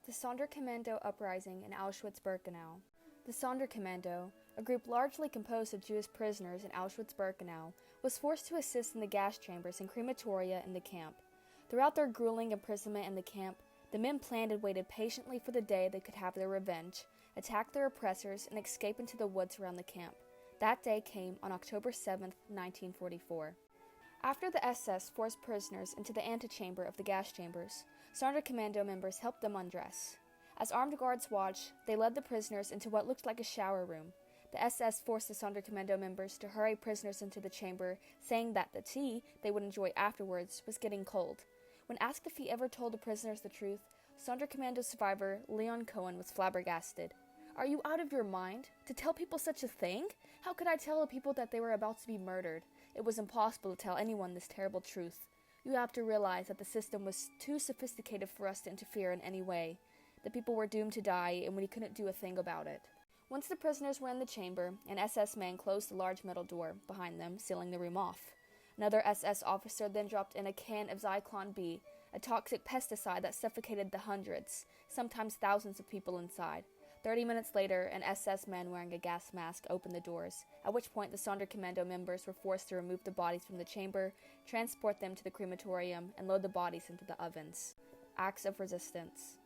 The Sonderkommando Uprising in Auschwitz-Birkenau. The Sonderkommando, a group largely composed of Jewish prisoners in Auschwitz-Birkenau, was forced to assist in the gas chambers and crematoria in the camp. Throughout their grueling imprisonment in the camp, the men planned and waited patiently for the day they could have their revenge, attack their oppressors, and escape into the woods around the camp. That day came on October 7, 1944. After the SS forced prisoners into the antechamber of the gas chambers, Sonderkommando members helped them undress. As armed guards watched, they led the prisoners into what looked like a shower room. The SS forced the Sonderkommando members to hurry prisoners into the chamber, saying that the tea they would enjoy afterwards was getting cold. When asked if he ever told the prisoners the truth, Sonderkommando survivor Leon Cohen was flabbergasted. "Are you out of your mind? To tell people such a thing? How could I tell the people that they were about to be murdered? It was impossible to tell anyone this terrible truth. You have to realize that the system was too sophisticated for us to interfere in any way. The people were doomed to die, and we couldn't do a thing about it." Once the prisoners were in the chamber, an SS man closed the large metal door behind them, sealing the room off. Another SS officer then dropped in a can of Zyklon B, a toxic pesticide that suffocated the hundreds, sometimes thousands of people inside. 30 minutes later, an SS man wearing a gas mask opened the doors, at which point the Sonderkommando members were forced to remove the bodies from the chamber, transport them to the crematorium, and load the bodies into the ovens. Acts of resistance.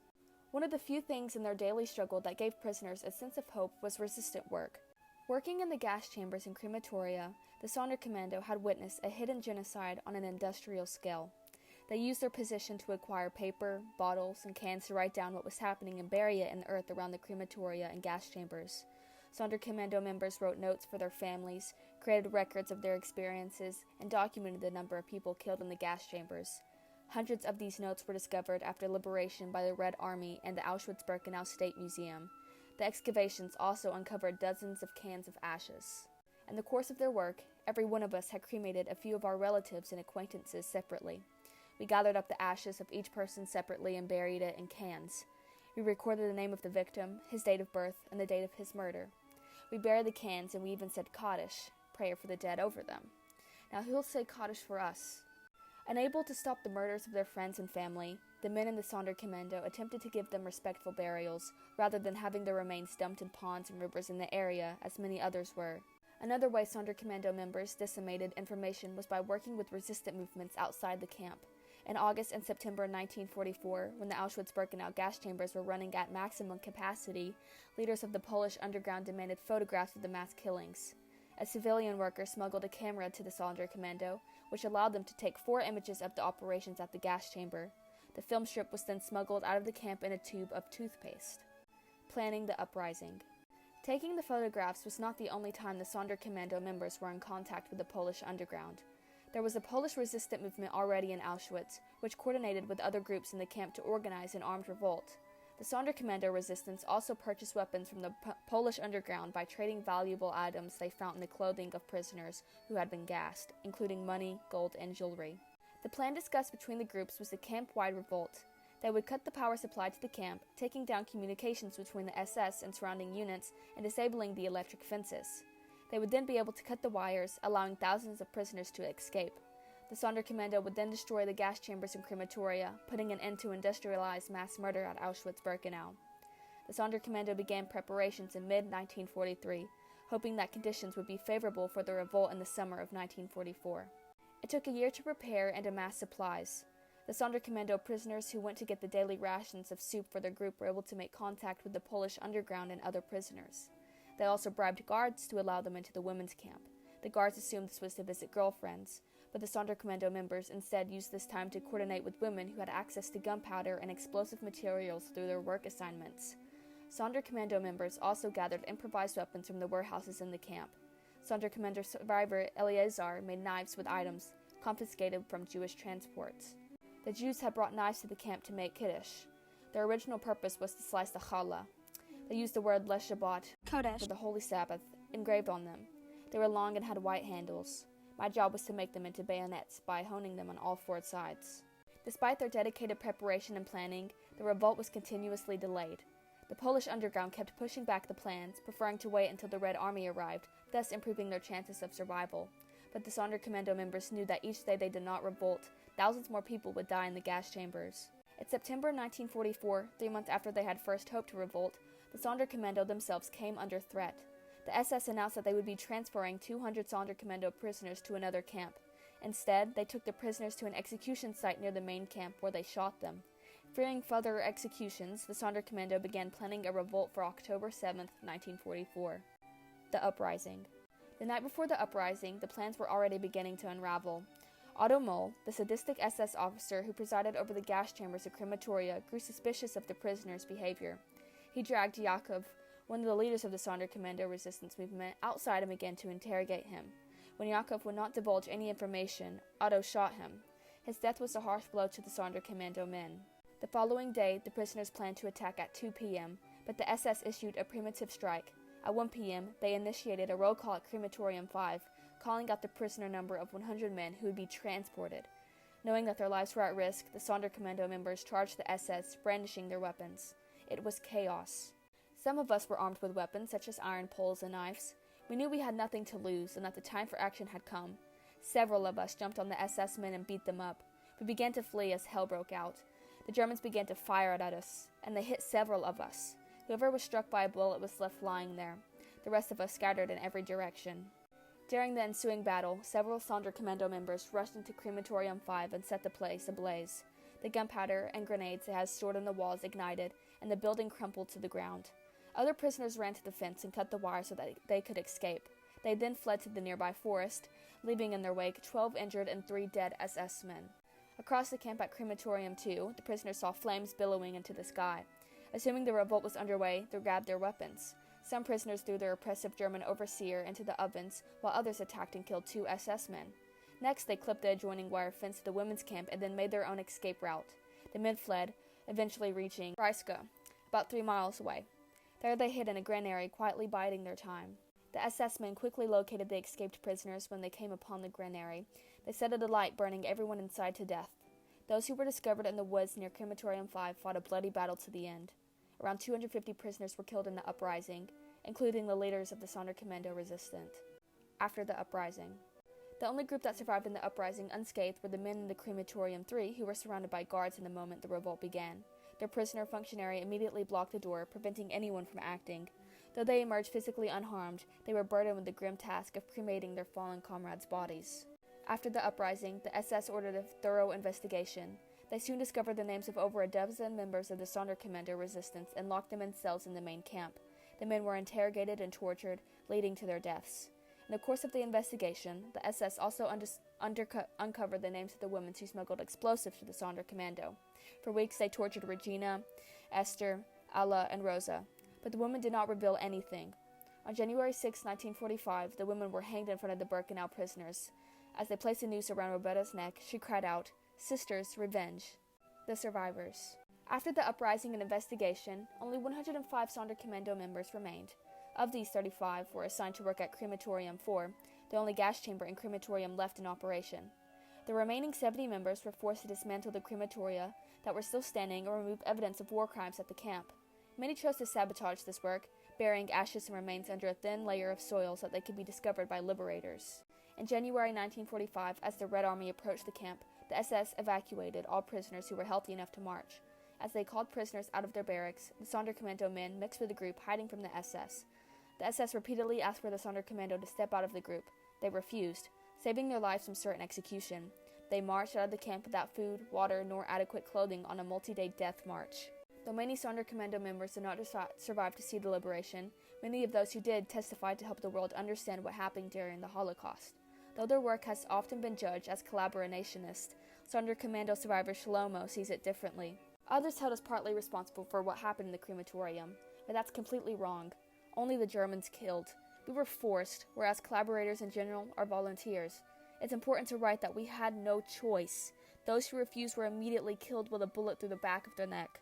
One of the few things in their daily struggle that gave prisoners a sense of hope was resistant work. Working in the gas chambers and crematoria, the Sonderkommando had witnessed a hidden genocide on an industrial scale. They used their position to acquire paper, bottles, and cans to write down what was happening and bury it in the earth around the crematoria and gas chambers. Sonderkommando members wrote notes for their families, created records of their experiences, and documented the number of people killed in the gas chambers. Hundreds of these notes were discovered after liberation by the Red Army and the Auschwitz-Birkenau State Museum. The excavations also uncovered dozens of cans of ashes. In the course of their work, every one of us had cremated a few of our relatives and acquaintances separately. We gathered up the ashes of each person separately and buried it in cans. We recorded the name of the victim, his date of birth, and the date of his murder. We buried the cans and we even said Kaddish, prayer for the dead, over them. Now who'll say Kaddish for us? Unable to stop the murders of their friends and family, the men in the Sonderkommando attempted to give them respectful burials, rather than having their remains dumped in ponds and rivers in the area, as many others were. Another way Sonderkommando members disseminated information was by working with resistant movements outside the camp. In August and September 1944, when the Auschwitz-Birkenau gas chambers were running at maximum capacity, leaders of the Polish underground demanded photographs of the mass killings. A civilian worker smuggled a camera to the Sonderkommando, which allowed them to take 4 images of the operations at the gas chamber. The film strip was then smuggled out of the camp in a tube of toothpaste. Planning the uprising. Taking the photographs was not the only time the Sonderkommando members were in contact with the Polish underground. There was a Polish resistant movement already in Auschwitz, which coordinated with other groups in the camp to organize an armed revolt. The Sonderkommando resistance also purchased weapons from the Polish underground by trading valuable items they found in the clothing of prisoners who had been gassed, including money, gold, and jewelry. The plan discussed between the groups was a camp-wide revolt. They would cut the power supply to the camp, taking down communications between the SS and surrounding units and disabling the electric fences. They would then be able to cut the wires, allowing thousands of prisoners to escape. The Sonderkommando would then destroy the gas chambers and crematoria, putting an end to industrialized mass murder at Auschwitz-Birkenau. The Sonderkommando began preparations in mid-1943, hoping that conditions would be favorable for the revolt in the summer of 1944. It took a year to prepare and amass supplies. The Sonderkommando prisoners who went to get the daily rations of soup for their group were able to make contact with the Polish underground and other prisoners. They also bribed guards to allow them into the women's camp. The guards assumed this was to visit girlfriends, but the Sonderkommando members instead used this time to coordinate with women who had access to gunpowder and explosive materials through their work assignments. Sonderkommando members also gathered improvised weapons from the warehouses in the camp. Sonderkommando survivor Eleazar made knives with items confiscated from Jewish transports. The Jews had brought knives to the camp to make kiddush. Their original purpose was to slice the challah. They used the word Leshabbat, Kodesh, for the Holy Sabbath, engraved on them. They were long and had white handles. My job was to make them into bayonets by honing them on all 4 sides. Despite their dedicated preparation and planning, the revolt was continuously delayed. The Polish underground kept pushing back the plans, preferring to wait until the Red Army arrived, thus improving their chances of survival. But the Sonderkommando members knew that each day they did not revolt, thousands more people would die in the gas chambers. In September 1944, 3 months after they had first hoped to revolt, the Sonderkommando themselves came under threat. The SS announced that they would be transferring 200 Sonderkommando prisoners to another camp. Instead, they took the prisoners to an execution site near the main camp where they shot them. Fearing further executions, the Sonderkommando began planning a revolt for October 7, 1944. The Uprising. The night before the uprising, the plans were already beginning to unravel. Otto Moll, the sadistic SS officer who presided over the gas chambers of crematoria, grew suspicious of the prisoners' behavior. He dragged Jakob, one of the leaders of the Sonderkommando resistance movement, outside and began to interrogate him. When Jakob would not divulge any information, Otto shot him. His death was a harsh blow to the Sonderkommando men. The following day, the prisoners planned to attack at 2 p.m., but the SS issued a primitive strike. At 1 p.m., they initiated a roll call at Crematorium 5, calling out the prisoner number of 100 men who would be transported. Knowing that their lives were at risk, the Sonderkommando members charged the SS, brandishing their weapons. It was chaos. Some of us were armed with weapons such as iron poles and knives. We knew we had nothing to lose and that the time for action had come. Several of us jumped on the SS men and beat them up. We began to flee as hell broke out. The Germans began to fire at us, and they hit several of us. Whoever was struck by a bullet was left lying there. The rest of us scattered in every direction. During the ensuing battle, several Sonderkommando members rushed into Crematorium 5 and set the place ablaze. The gunpowder and grenades they had stored in the walls ignited, and the building crumpled to the ground. Other prisoners ran to the fence and cut the wire so that they could escape. They then fled to the nearby forest, leaving in their wake 12 injured and 3 dead SS men. Across the camp at Crematorium 2, the prisoners saw flames billowing into the sky. Assuming the revolt was underway, they grabbed their weapons. Some prisoners threw their oppressive German overseer into the ovens, while others attacked and killed 2 SS men. Next, they clipped the adjoining wire fence to the women's camp and then made their own escape route. The men fled, eventually reaching Reiske, about 3 miles away. There they hid in a granary, quietly biding their time. The SS men quickly located the escaped prisoners when they came upon the granary. They set it alight, burning everyone inside to death. Those who were discovered in the woods near Crematorium 5 fought a bloody battle to the end. Around 250 prisoners were killed in the uprising, including the leaders of the Sonderkommando resistance. After the uprising. The only group that survived in the uprising unscathed were the men in the Crematorium 3 who were surrounded by guards in the moment the revolt began. Their prisoner functionary immediately blocked the door, preventing anyone from acting. Though they emerged physically unharmed, they were burdened with the grim task of cremating their fallen comrades' bodies. After the uprising, the SS ordered a thorough investigation. They soon discovered the names of over a dozen members of the Sonderkommando resistance and locked them in cells in the main camp. The men were interrogated and tortured, leading to their deaths. In the course of the investigation, the SS also uncovered the names of the women who smuggled explosives to the Sonderkommando. For weeks they tortured Regina, Esther, Alla, and Rosa, but the women did not reveal anything. On January 6, 1945, the women were hanged in front of the Birkenau prisoners. As they placed a noose around Roberta's neck, she cried out, "Sisters, revenge." The survivors. After the uprising and investigation, only 105 Sonderkommando members remained. Of these, 35 were assigned to work at Crematorium 4, the only gas chamber and crematorium left in operation. The remaining 70 members were forced to dismantle the crematoria that were still standing and remove evidence of war crimes at the camp. Many chose to sabotage this work, burying ashes and remains under a thin layer of soil so that they could be discovered by liberators. In January 1945, as the Red Army approached the camp, the SS evacuated all prisoners who were healthy enough to march. As they called prisoners out of their barracks, the Sonderkommando men mixed with the group hiding from the SS. The SS repeatedly asked for the Sonderkommando to step out of the group. They refused, saving their lives from certain execution. They marched out of the camp without food, water, nor adequate clothing on a multi-day death march. Though many Sonderkommando members did not survive to see the liberation, many of those who did testified to help the world understand what happened during the Holocaust. Though their work has often been judged as collaborationist, Sonderkommando survivor Shlomo sees it differently. Others held us partly responsible for what happened in the crematorium, but that's completely wrong. Only the Germans killed. We were forced, whereas collaborators in general are volunteers. It's important to write that we had no choice. Those who refused were immediately killed with a bullet through the back of their neck.